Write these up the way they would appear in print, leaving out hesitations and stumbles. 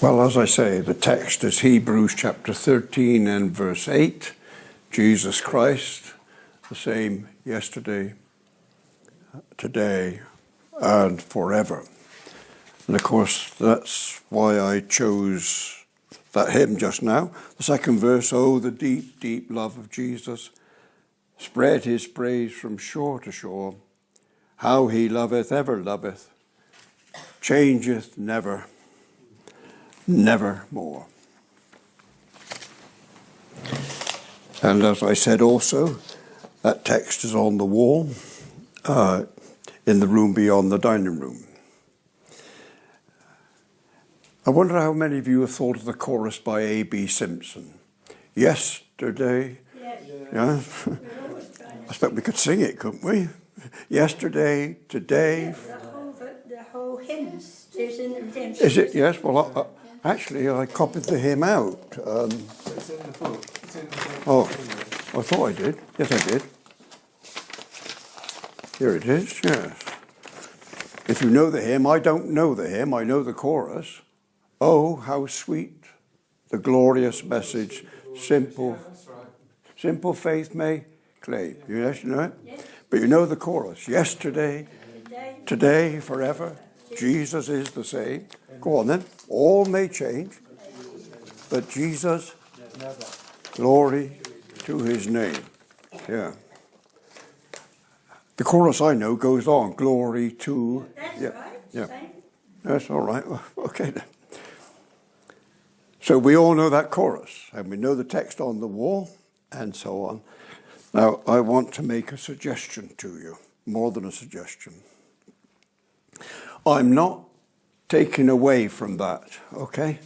Well, as I say, the text is Hebrews chapter 13 and verse 8. Jesus Christ, the same yesterday, today, and forever. And of course, that's why I chose that hymn just now. The second verse, oh, the deep, deep love of Jesus, spread his praise from shore to shore. How he loveth, ever loveth, changeth never, nevermore. And as I said also, that text is on the wall in the room beyond the dining room. I wonder how many of you have thought of the chorus by A.B. Simpson. Yesterday. Yeah. I expect we could sing it, couldn't we? Yesterday, today. The whole hymn is in the redemption. Is it? Yes. Well, actually, I copied the hymn out. It's in the book. It's in the book. Oh, I thought I did. Yes, I did. Here it is. Yes. If you know the hymn, I don't know the hymn. I know the chorus. Oh, how sweet the glorious message, simple faith may claim. Yes, you know it? Yes. But you know the chorus. Yesterday, today, forever, Jesus is the same. Go on then. All may change, but Jesus, glory to his name. Yeah. The chorus I know goes on. Glory to... That's yeah. right. Yeah. Same. That's all right. Okay then. So we all know that chorus, and we know the text on the wall, and so on. Now, I want to make a suggestion to you, more than a suggestion. I'm not taking away from that, okay?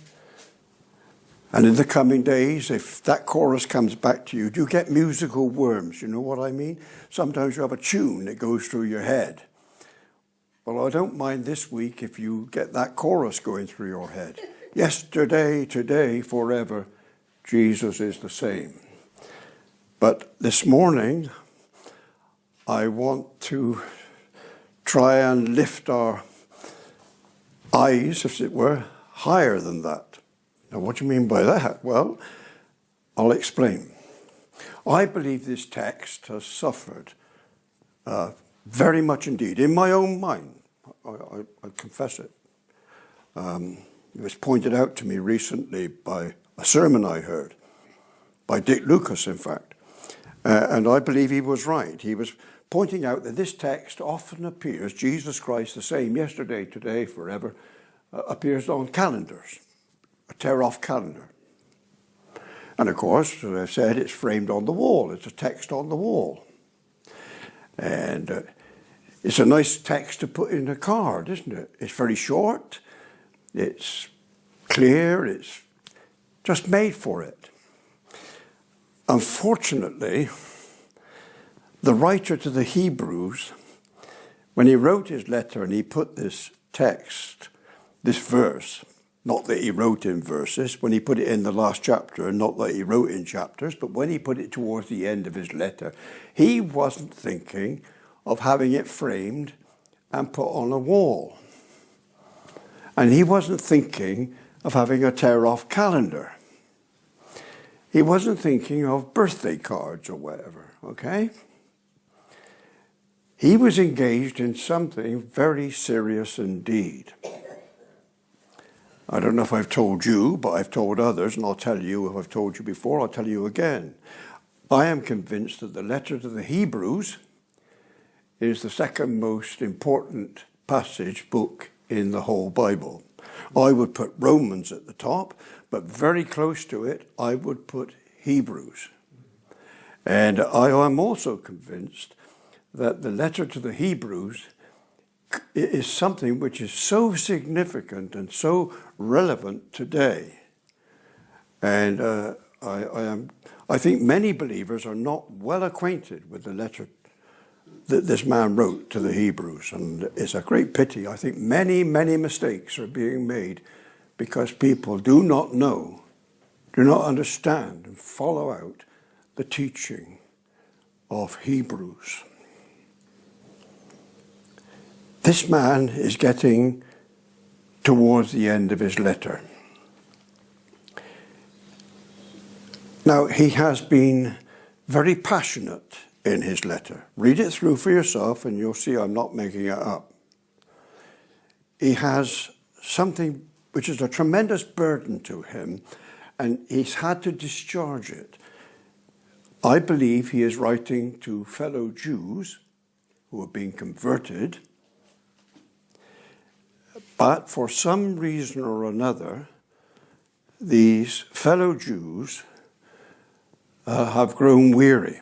And in the coming days, if that chorus comes back to you, do you get musical worms? You know what I mean? Sometimes you have a tune that goes through your head. Well, I don't mind this week if you get that chorus going through your head. Yesterday, today, forever, Jesus is the same. But this morning, I want to try and lift our eyes, as it were, higher than that. Now, what do you mean by that? Well, I'll explain. I believe this text has suffered very much indeed, in my own mind. I confess it. It was pointed out to me recently by a sermon I heard, by Dick Lucas, in fact. And I believe he was right. He was pointing out that this text often appears, Jesus Christ the same, yesterday, today, forever, appears on calendars, a tear-off calendar. And of course, as I've said, it's framed on the wall. It's a text on the wall. And it's a nice text to put in a card, isn't it? It's very short. It's clear. It's just made for it. Unfortunately, the writer to the Hebrews, when he wrote his letter and he put this text, this verse, not that he wrote in verses, when he put it in the last chapter, not that he wrote in chapters, but when he put it towards the end of his letter, he wasn't thinking of having it framed and put on a wall. And he wasn't thinking of having a tear-off calendar. He wasn't thinking of birthday cards or whatever, okay? He was engaged in something very serious indeed. I don't know if I've told you, but I've told others, and I'll tell you if I've told you before, I'll tell you again. I am convinced that the letter to the Hebrews is the second most important book in the whole Bible. I would put Romans at the top, but very close to it, I would put Hebrews. And I am also convinced that the letter to the Hebrews is something which is so significant and so relevant today. And I think many believers are not well acquainted with the letter that this man wrote to the Hebrews. And it's a great pity. I think many, many mistakes are being made because people do not know, do not understand and follow out the teaching of Hebrews. This man is getting towards the end of his letter. Now, he has been very passionate in his letter. Read it through for yourself and you'll see I'm not making it up. He has something which is a tremendous burden to him, and he's had to discharge it. I believe he is writing to fellow Jews who have been converted, but for some reason or another, these fellow Jews have grown weary.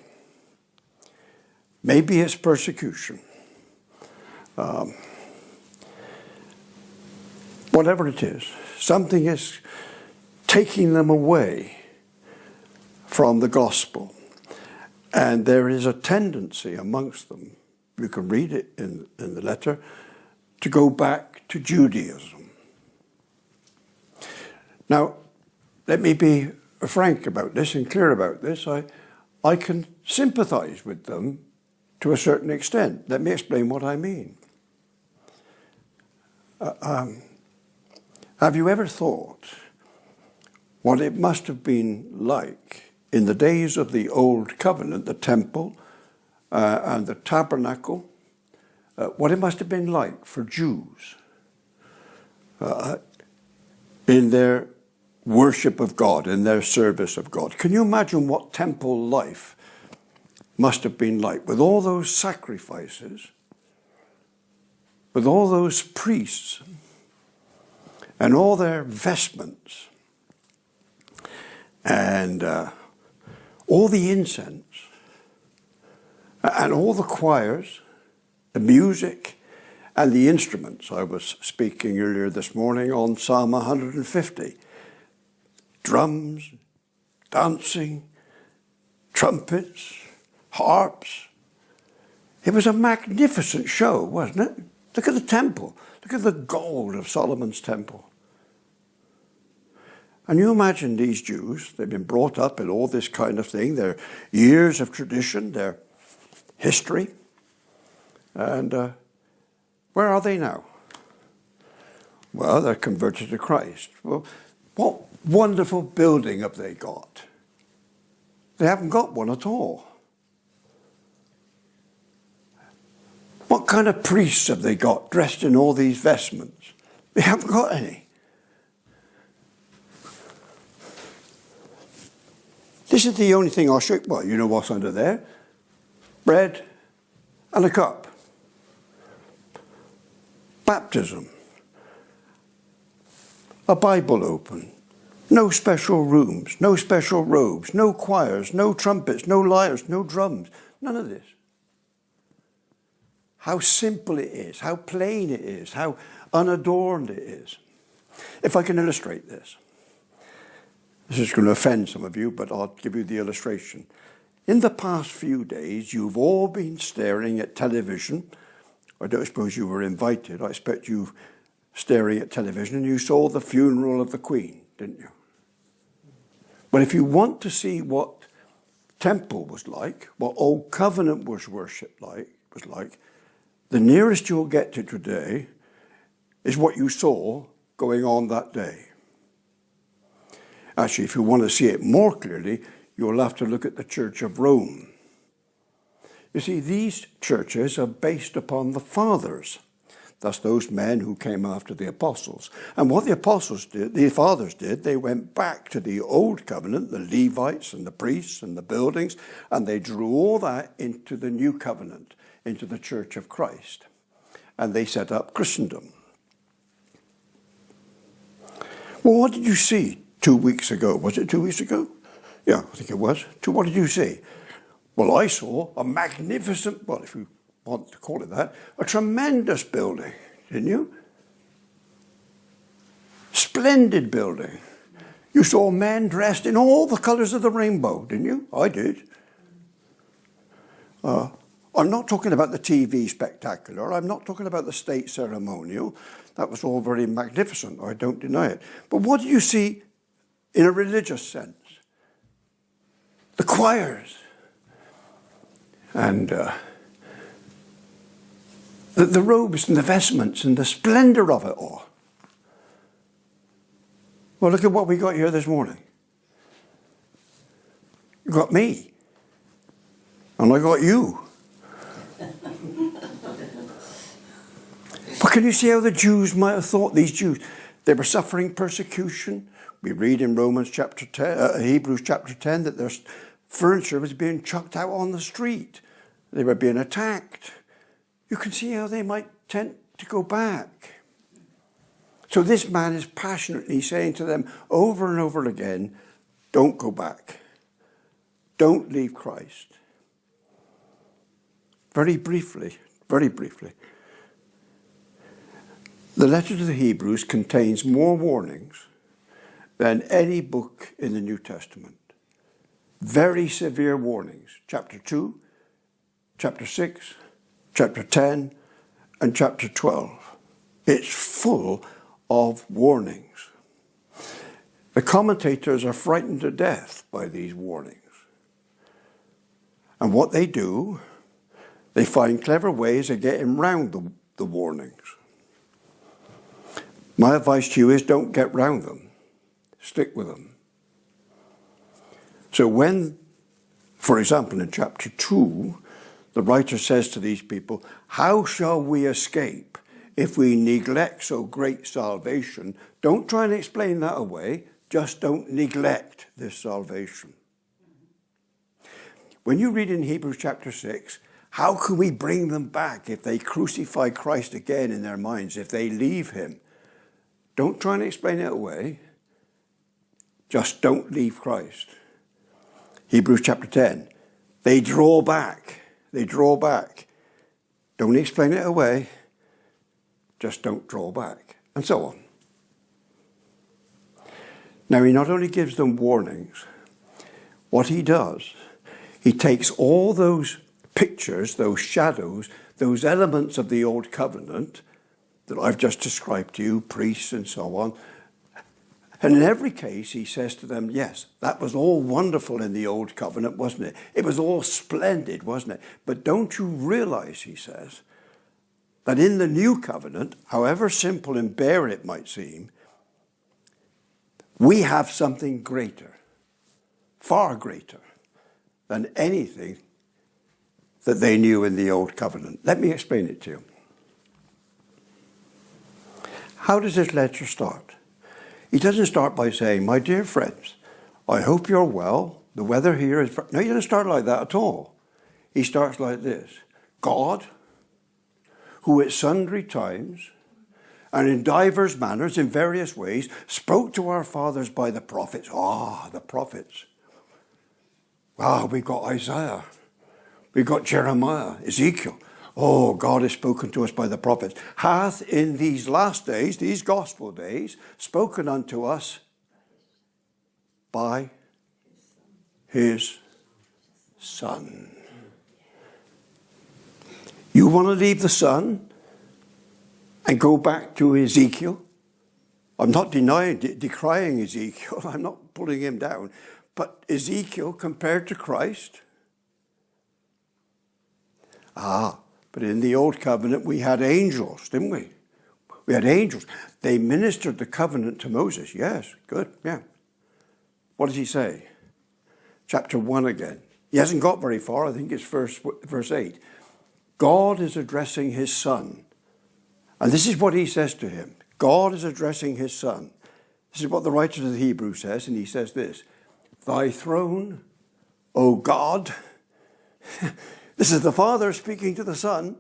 Maybe it's persecution. Whatever it is, something is taking them away from the gospel. And there is a tendency amongst them, you can read it in the letter, to go back to Judaism. Now, let me be frank about this and clear about this. I can sympathize with them to a certain extent. Let me explain what I mean. Have you ever thought what it must have been like in the days of the Old Covenant, the temple and the tabernacle, what it must have been like for Jews in their worship of God, in their service of God? Can you imagine what temple life must have been like with all those sacrifices, with all those priests, and all their vestments, and all the incense, and all the choirs, the music, and the instruments? I was speaking earlier this morning on Psalm 150. Drums, dancing, trumpets, harps. It was a magnificent show, wasn't it? Look at the temple. Look at the gold of Solomon's temple. And you imagine these Jews, they've been brought up in all this kind of thing, their years of tradition, their history. And where are they now? Well, they're converted to Christ. Well, what wonderful building have they got? They haven't got one at all. What kind of priests have they got dressed in all these vestments? They haven't got any. This is the only thing I'll show you. Well, you know what's under there. Bread and a cup. Baptism. A Bible open. No special rooms, no special robes, no choirs, no trumpets, no lyres, no drums. None of this. How simple it is, how plain it is, how unadorned it is. If I can illustrate this. This is going to offend some of you, but I'll give you the illustration. In the past few days, you've all been staring at television. I don't suppose you were invited. I expect you staring at television and you saw the funeral of the Queen, didn't you? But if you want to see what temple was like, what Old Covenant was worshipped like, the nearest you'll get to today is what you saw going on that day. Actually, if you want to see it more clearly, you'll have to look at the Church of Rome. You see, these churches are based upon the fathers. That's those men who came after the apostles. And what the apostles did, the fathers did, they went back to the Old Covenant, the Levites and the priests and the buildings, and they drew all that into the New Covenant, into the Church of Christ. And they set up Christendom. Well, what did you see 2 weeks ago? Was it 2 weeks ago? Yeah, I think it was. What did you see? Well, I saw a magnificent, well, if you want to call it that, a tremendous building, didn't you? Splendid building. You saw men dressed in all the colours of the rainbow, didn't you? I did. I'm not talking about the TV spectacular. I'm not talking about the state ceremonial. That was all very magnificent. I don't deny it. But what do you see in a religious sense? The choirs. And the robes and the vestments and the splendor of it all. Well, look at what we got here this morning. You got me. And I got you. But can you see how the Jews might have thought, these Jews, they were suffering persecution? We read in Hebrews chapter 10, that their furniture was being chucked out on the street. They were being attacked. You can see how they might tend to go back. So this man is passionately saying to them over and over again, don't go back. Don't leave Christ. Very briefly. The letter to the Hebrews contains more warnings than any book in the New Testament. Very severe warnings. Chapter 2, chapter 6, chapter 10, and chapter 12. It's full of warnings. The commentators are frightened to death by these warnings. And what they do, they find clever ways of getting round the warnings. My advice to you is don't get round them. Stick with them. So when, for example, in chapter 2, the writer says to these people, how shall we escape if we neglect so great salvation? Don't try and explain that away. Just don't neglect this salvation. When you read in Hebrews chapter 6, how can we bring them back if they crucify Christ again in their minds, if they leave him? Don't try and explain it away. Just don't leave Christ. Hebrews chapter 10. They draw back. Don't explain it away. Just don't draw back. And so on. Now, he not only gives them warnings, what he does, he takes all those pictures, those shadows, those elements of the old covenant that I've just described to you, priests and so on. And in every case, he says to them, yes, that was all wonderful in the old covenant, wasn't it? It was all splendid, wasn't it? But don't you realize, he says, that in the new covenant, however simple and bare it might seem, we have something greater, far greater than anything that they knew in the old covenant. Let me explain it to you. How does this letter start? He doesn't start by saying, my dear friends, I hope you're well. The weather here is... No, he doesn't start like that at all. He starts like this. God, who at sundry times and in divers manners, in various ways, spoke to our fathers by the prophets. The prophets. We've got Isaiah. We've got Jeremiah, Ezekiel. God has spoken to us by the prophets. Hath in these last days, these gospel days, spoken unto us by his Son. You want to leave the Son and go back to Ezekiel? I'm not decrying Ezekiel. I'm not pulling him down. But Ezekiel compared to Christ? But in the old covenant, we had angels, didn't we? We had angels. They ministered the covenant to Moses. Yes, good, yeah. What does he say? Chapter 1 again. He hasn't got very far. I think it's verse 8. God is addressing his Son. And this is what he says to him. God is addressing his Son. This is what the writer of the Hebrews says, and he says this. Thy throne, O God... This is the Father speaking to the Son.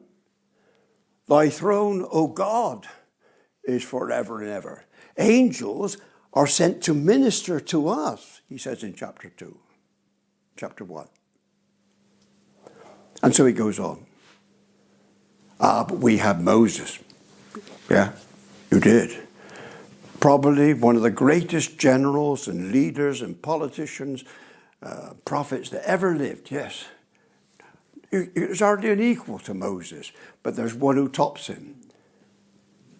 Thy throne, O God, is forever and ever. Angels are sent to minister to us, he says in chapter 1. And so he goes on. But we have Moses. Yeah, you did. Probably one of the greatest generals and leaders and politicians, prophets that ever lived, yes. There's hardly an equal to Moses, but there's one who tops him.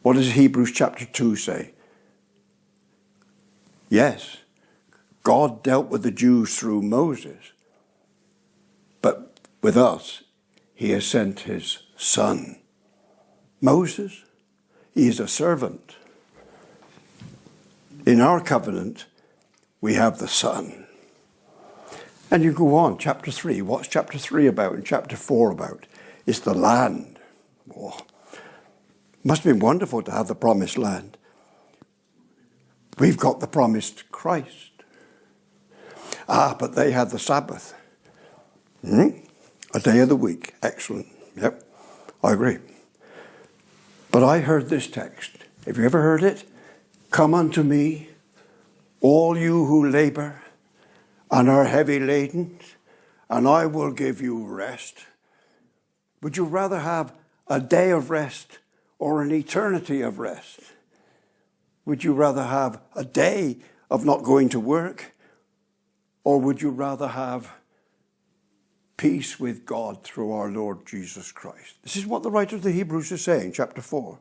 What does Hebrews chapter 2 say? Yes, God dealt with the Jews through Moses, but with us, he has sent his Son. Moses, he is a servant. In our covenant, we have the Son. And you go on, chapter 3. What's chapter 3 about and chapter 4 about? It's the land. Oh, must have been wonderful to have the promised land. We've got the promised Christ. But they had the Sabbath. A day of the week. Excellent. Yep, I agree. But I heard this text. Have you ever heard it? Come unto me, all you who labor and are heavy laden, and I will give you rest. Would you rather have a day of rest or an eternity of rest? Would you rather have a day of not going to work, or would you rather have peace with God through our Lord Jesus Christ? This is what the writer of the Hebrews is saying, chapter 4.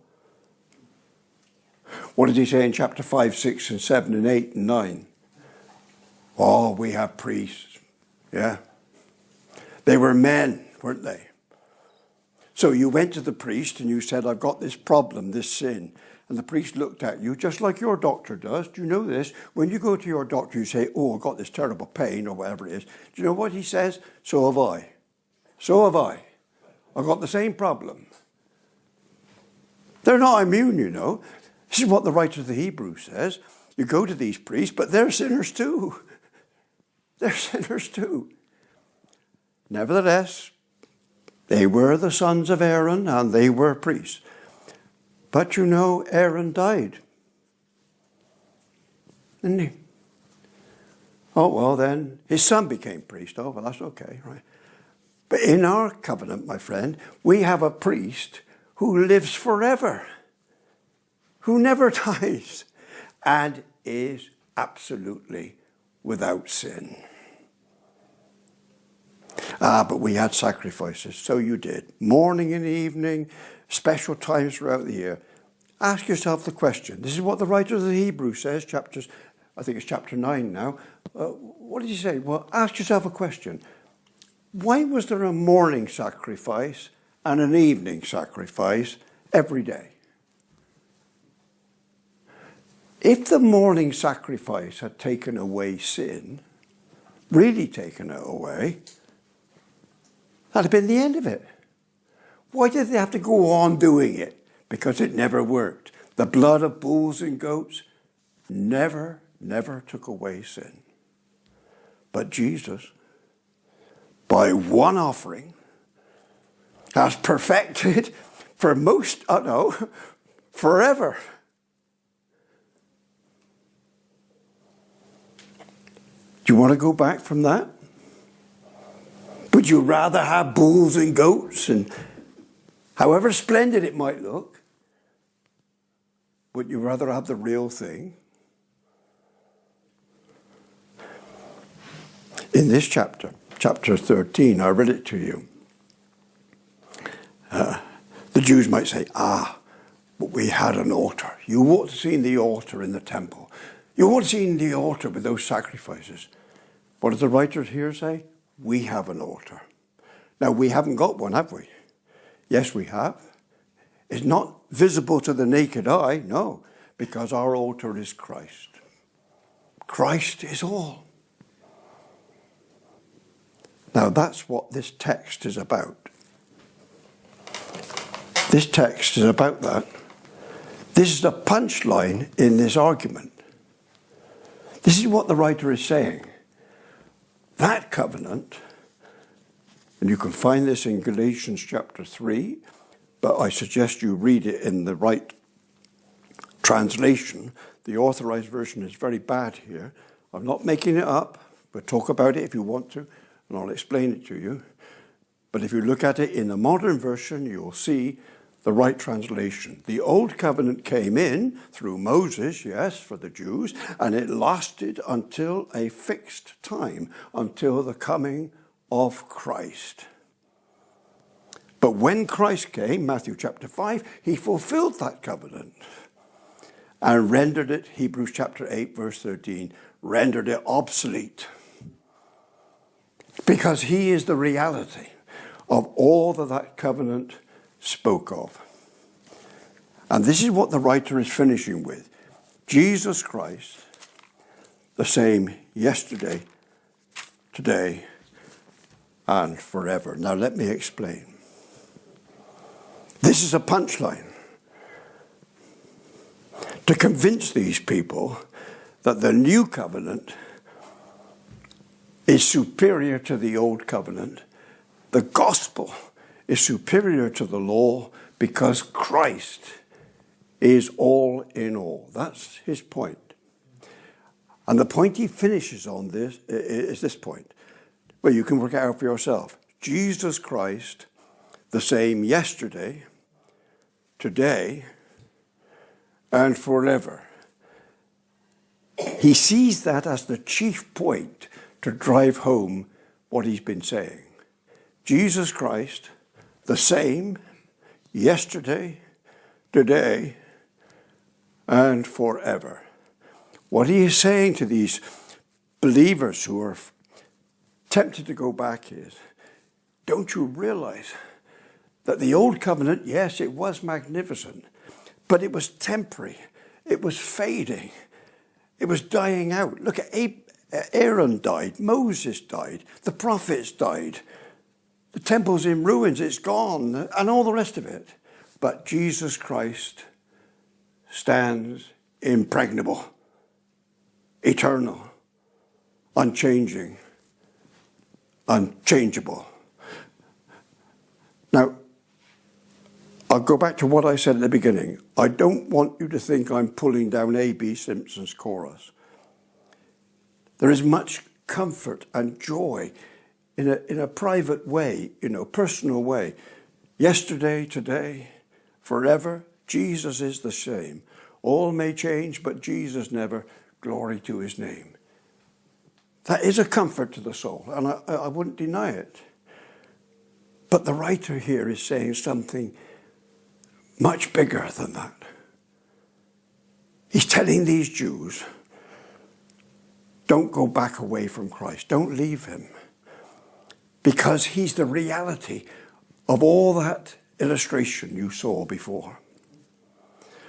What did he say in chapter 5, 6, and 7, and 8, and 9? Oh, we have priests. Yeah. They were men, weren't they? So you went to the priest and you said, I've got this problem, this sin. And the priest looked at you, just like your doctor does. Do you know this? When you go to your doctor, you say, oh, I've got this terrible pain, or whatever it is. Do you know what he says? So have I. So have I. I've got the same problem. They're not immune, you know. This is what the writer of the Hebrews says. You go to these priests, but they're sinners too. They're sinners too. Nevertheless, they were the sons of Aaron, and they were priests. But you know, Aaron died. Didn't he? Oh, well then, his son became priest. Oh, well, that's okay, right? But in our covenant, my friend, we have a priest who lives forever, who never dies, and is absolutely without sin. But we had sacrifices, so you did. Morning and evening, special times throughout the year. Ask yourself the question. This is what the writer of the Hebrews says, I think it's chapter 9 now. What did he say? Well, ask yourself a question. Why was there a morning sacrifice and an evening sacrifice every day? If the morning sacrifice had taken away sin, really taken it away, that'd have been the end of it. Why did they have to go on doing it? Because it never worked. The blood of bulls and goats never took away sin. But Jesus, by one offering, has perfected forever. Do you want to go back from that? Would you rather have bulls and goats, and however splendid it might look, would you rather have the real thing? In this chapter 13, I read it to you. The Jews might say, but we had an altar. You ought to have seen the altar in the temple. You ought to have seen the altar with those sacrifices. What does the writer here say? We have an altar. Now, we haven't got one, have we? Yes, we have. It's not visible to the naked eye, no, because our altar is Christ. Christ is all. Now, that's what this text is about. This text is about that. This is the punchline in this argument. This is what the writer is saying. That covenant, and you can find this in Galatians chapter 3, but I suggest you read it in the right translation. The authorized version is very bad here. I'm not making it up. We'll talk about it if you want to, and I'll explain it to you. But if you look at it in the modern version, you'll see the right translation. The old covenant came in through Moses, yes, for the Jews, and it lasted until a fixed time, until the coming of Christ. But when Christ came, Matthew chapter 5, he fulfilled that covenant and rendered it, Hebrews chapter 8, verse 13, rendered it obsolete. Because he is the reality of all that covenant spoke of. And this is what the writer is finishing with. Jesus Christ, the same yesterday, today, and forever. Now let me explain. This is a punchline to convince these people that the new covenant is superior to the old covenant. The gospel is superior to the law because Christ is all in all. That's his point. And the point he finishes on this is this point. Well, you can work it out for yourself. Jesus Christ, the same yesterday, today, and forever. He sees that as the chief point to drive home what he's been saying. Jesus Christ, the same, yesterday, today, and forever. What he is saying to these believers who are tempted to go back is, don't you realize that the old covenant, yes, it was magnificent, but it was temporary. It was fading. It was dying out. Look at Aaron died. Moses died. The prophets died. The temple's in ruins. It's gone. And all the rest of it. But Jesus Christ stands impregnable, eternal, unchanging, unchangeable. Now, I'll go back to what I said at the beginning. I don't want you to think I'm pulling down A.B. Simpson's chorus. There is much comfort and joy in a private way, personal way. Yesterday, today, forever, Jesus is the same. All may change, but Jesus never. Glory to his name. That is a comfort to the soul, and I wouldn't deny it. But the writer here is saying something much bigger than that. He's telling these Jews, don't go back away from Christ. Don't leave him. Because he's the reality of all that illustration you saw before.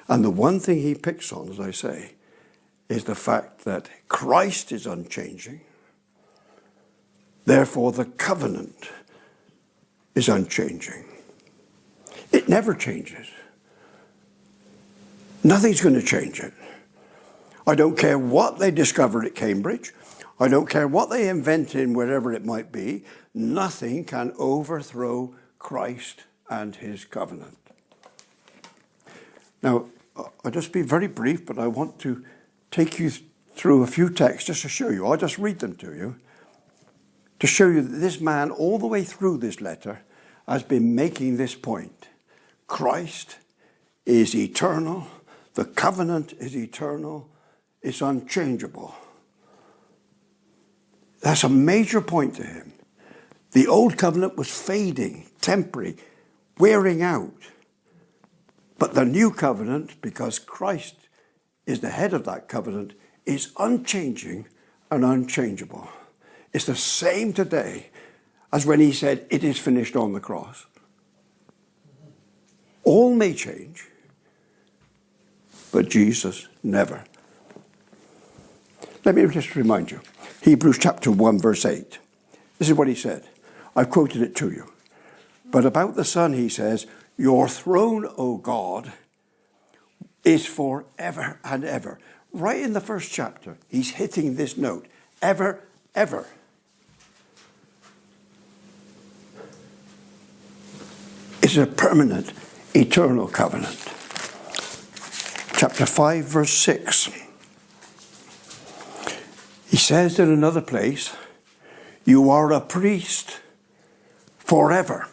And the one thing he picks on, as I say, is the fact that Christ is unchanging. Therefore, the covenant is unchanging. It never changes. Nothing's going to change it. I don't care what they discovered at Cambridge. I don't care what they invented, wherever it might be. Nothing can overthrow Christ and his covenant. Now, I'll just be very brief, but I want to take you through a few texts just to show you. I'll just read them to you, to show you that this man, all the way through this letter, has been making this point. Christ is eternal. The covenant is eternal. It's unchangeable. That's a major point to him. The old covenant was fading, temporary, wearing out. But the new covenant, because Christ is the head of that covenant, is unchanging and unchangeable. It's the same today as when he said, it is finished on the cross. All may change, but Jesus never. Let me just remind you, Hebrews chapter 1, verse 8. This is what he said. I've quoted it to you. But about the Son, he says, your throne, O God, is forever and ever. Right in the first chapter, he's hitting this note. Ever, ever. It's a permanent, eternal covenant. Chapter 5, verse 6. He says in another place, you are a priest forever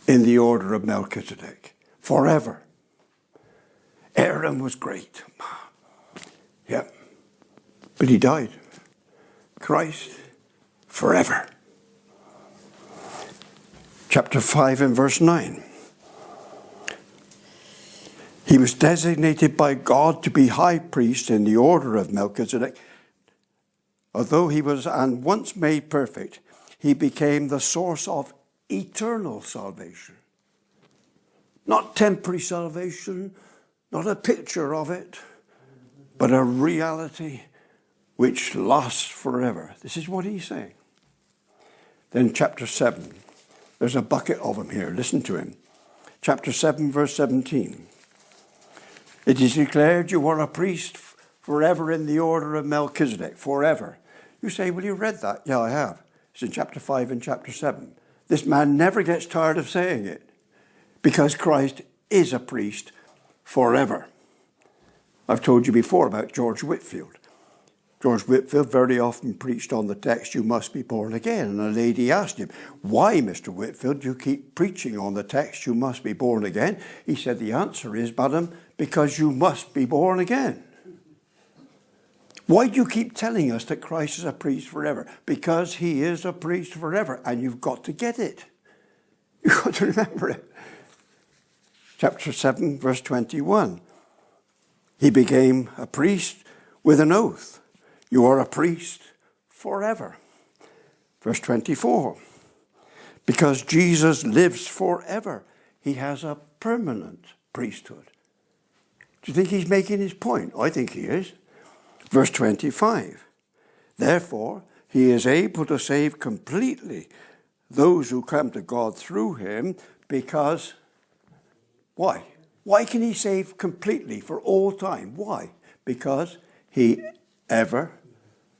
in the order of Melchizedek. Forever. Aaron was great. Yep. But he died. Christ, forever. Chapter 5 and verse 9. He was designated by God to be high priest in the order of Melchizedek. Although he was and once made perfect, he became the source of eternal salvation. Not temporary salvation, not a picture of it, but a reality which lasts forever. This is what he's saying. Then chapter 7. There's a bucket of them here. Listen to him. Chapter 7, verse 17. It is declared you are a priest forever in the order of Melchizedek. Forever. You say, well, you read that. Yeah, I have. It's in chapter 5 and chapter 7. This man never gets tired of saying it because Christ is a priest forever. I've told you before about George Whitfield. George Whitfield very often preached on the text, you must be born again. And a lady asked him, why, Mr. Whitfield, do you keep preaching on the text, you must be born again? He said, the answer is, madam, because you must be born again. Why do you keep telling us that Christ is a priest forever? Because he is a priest forever, and you've got to get it. You've got to remember it. Chapter 7, verse 21. He became a priest with an oath. You are a priest forever. Verse 24. Because Jesus lives forever, he has a permanent priesthood. Do you think he's making his point? I think he is. Verse 25. Therefore, he is able to save completely those who come to God through him because, why? Why can he save completely for all time? Why? Because he ever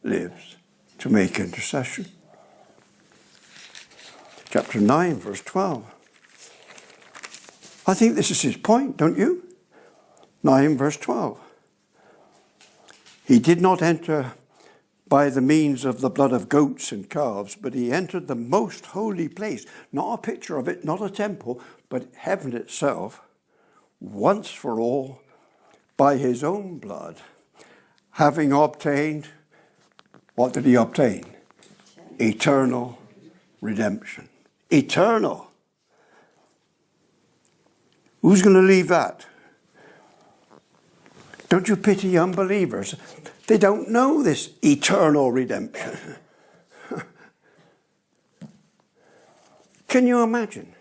lives to make intercession. Chapter 9, verse 12. I think this is his point, don't you? 9, verse 12. He did not enter by the means of the blood of goats and calves, but he entered the most holy place. Not a picture of it, not a temple, but heaven itself, once for all, by his own blood, having obtained, what did he obtain? Eternal redemption. Eternal. Who's going to leave that? Don't you pity unbelievers? They don't know this eternal redemption. Can you imagine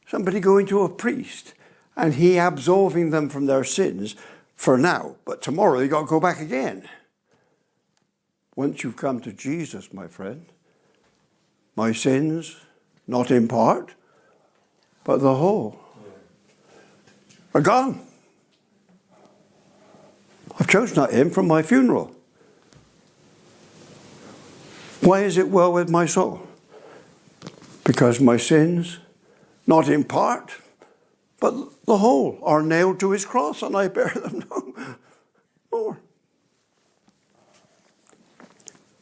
somebody going to a priest and he absolving them from their sins for now, but tomorrow you've got to go back again? Once you've come to Jesus, my friend, my sins, not in part, but the whole, are gone. I've chosen not him from my funeral. Why is it well with my soul? Because my sins, not in part, but the whole, are nailed to his cross, and I bear them no more.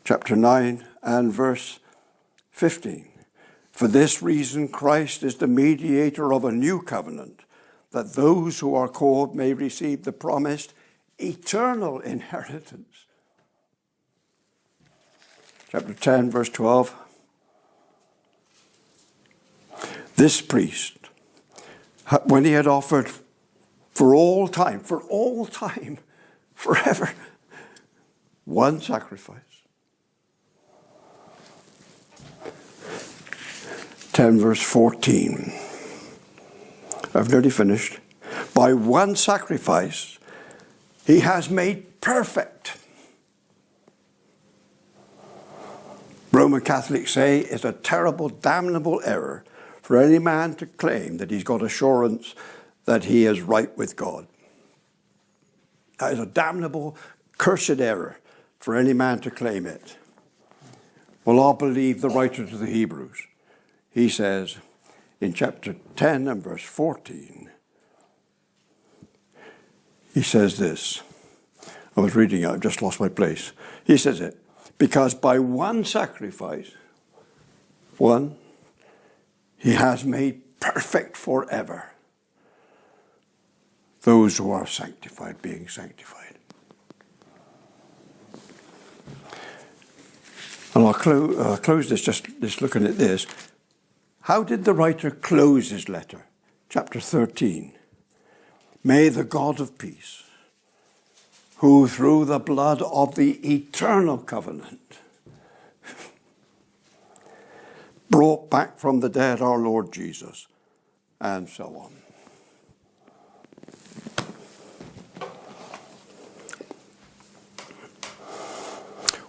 Chapter 9 and verse 15. For this reason Christ is the mediator of a new covenant, that those who are called may receive the promised eternal inheritance. Chapter 10, verse 12. This priest, when he had offered for all time, forever, one sacrifice. 10, verse 14. I've nearly finished. By one sacrifice, he has made perfect. Roman Catholics say it's a terrible, damnable error for any man to claim that he's got assurance that he is right with God. That is a damnable, cursed error for any man to claim it. Well, I'll believe the writer to the Hebrews. He says in chapter 10 and verse 14, he says this. I was reading it, I've just lost my place. He says it. Because by one sacrifice, he has made perfect forever those who are sanctified, being sanctified. And I'll close this, just looking at this. How did the writer close his letter? Chapter 13. May the God of peace, who through the blood of the eternal covenant brought back from the dead our Lord Jesus, and so on.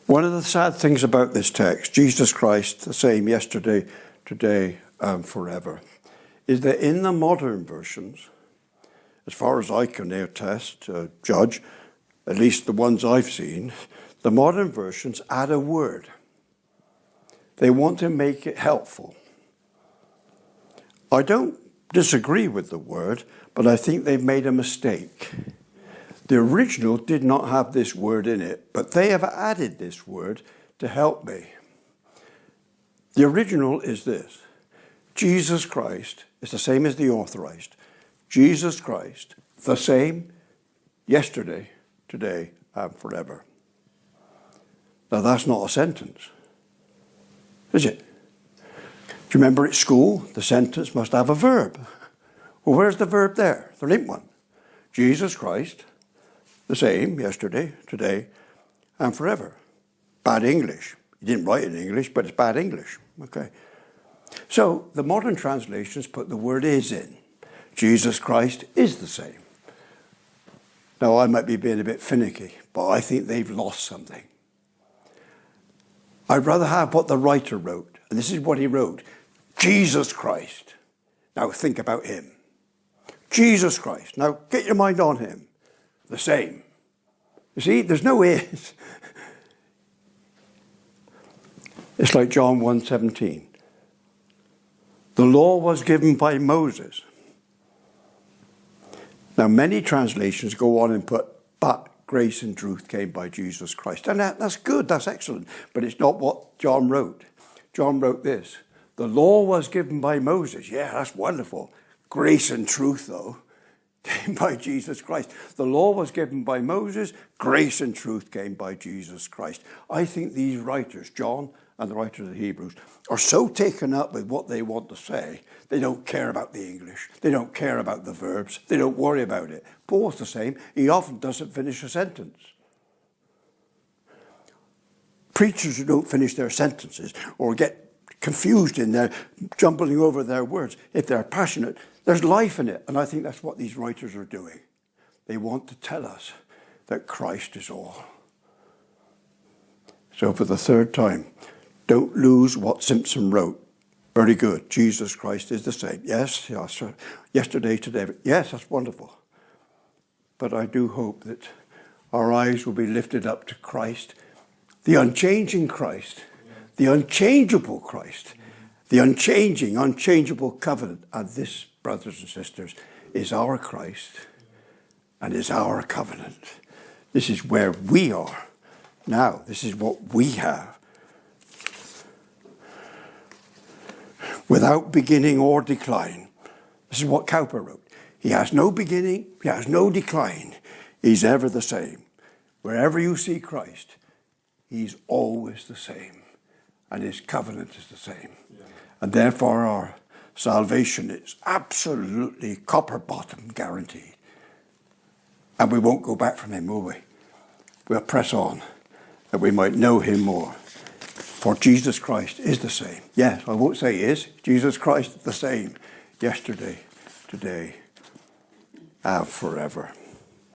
One of the sad things about this text, Jesus Christ, the same yesterday, today, and forever, is that in the modern versions, as far as I can judge, at least the ones I've seen, the modern versions add a word. They want to make it helpful. I don't disagree with the word, but I think they've made a mistake. The original did not have this word in it, but they have added this word to help me. The original is this. Jesus Christ is the same as the authorized. Jesus Christ, the same yesterday, today, and forever. Now that's not a sentence, is it? Do you remember at school, the sentence must have a verb? Well, where's the verb there? There ain't one. Jesus Christ, the same yesterday, today, and forever. Bad English. He didn't write it in English, but it's bad English. Okay. So the modern translations put the word is in. Jesus Christ is the same. Now, I might be being a bit finicky, but I think they've lost something. I'd rather have what the writer wrote. And this is what he wrote. Jesus Christ. Now think about him. Jesus Christ. Now get your mind on him. The same. You see, there's no is. It's like John 1:17. The law was given by Moses. Now many translations go on and put, but grace and truth came by Jesus Christ. And that's good, that's excellent. But it's not what John wrote. John wrote this. The law was given by Moses. Yeah, that's wonderful. Grace and truth, though, came by Jesus Christ. The law was given by Moses. Grace and truth came by Jesus Christ. I think these writers, John and the writer of the Hebrews, are so taken up with what they want to say, they don't care about the English. They don't care about the verbs. They don't worry about it. Paul's the same. He often doesn't finish a sentence. Preachers who don't finish their sentences or get confused in their jumbling over their words, if they're passionate, there's life in it. And I think that's what these writers are doing. They want to tell us that Christ is all. So for the third time, don't lose what Simpson wrote. Very good. Jesus Christ is the same. Yes, yesterday, today. Yes, that's wonderful. But I do hope that our eyes will be lifted up to Christ, the unchanging Christ, the unchangeable Christ, the unchanging, unchangeable covenant. And this, brothers and sisters, is our Christ and is our covenant. This is where we are now. This is what we have. Without beginning or decline. This is what Cowper wrote. He has no beginning, he has no decline. He's ever the same. Wherever you see Christ, he's always the same. And his covenant is the same. Yeah. And therefore our salvation is absolutely copper-bottom guaranteed. And we won't go back from him, will we? We'll press on, that we might know him more. For Jesus Christ is the same. Yes, I won't say is. Jesus Christ the same. Yesterday, today, and forever.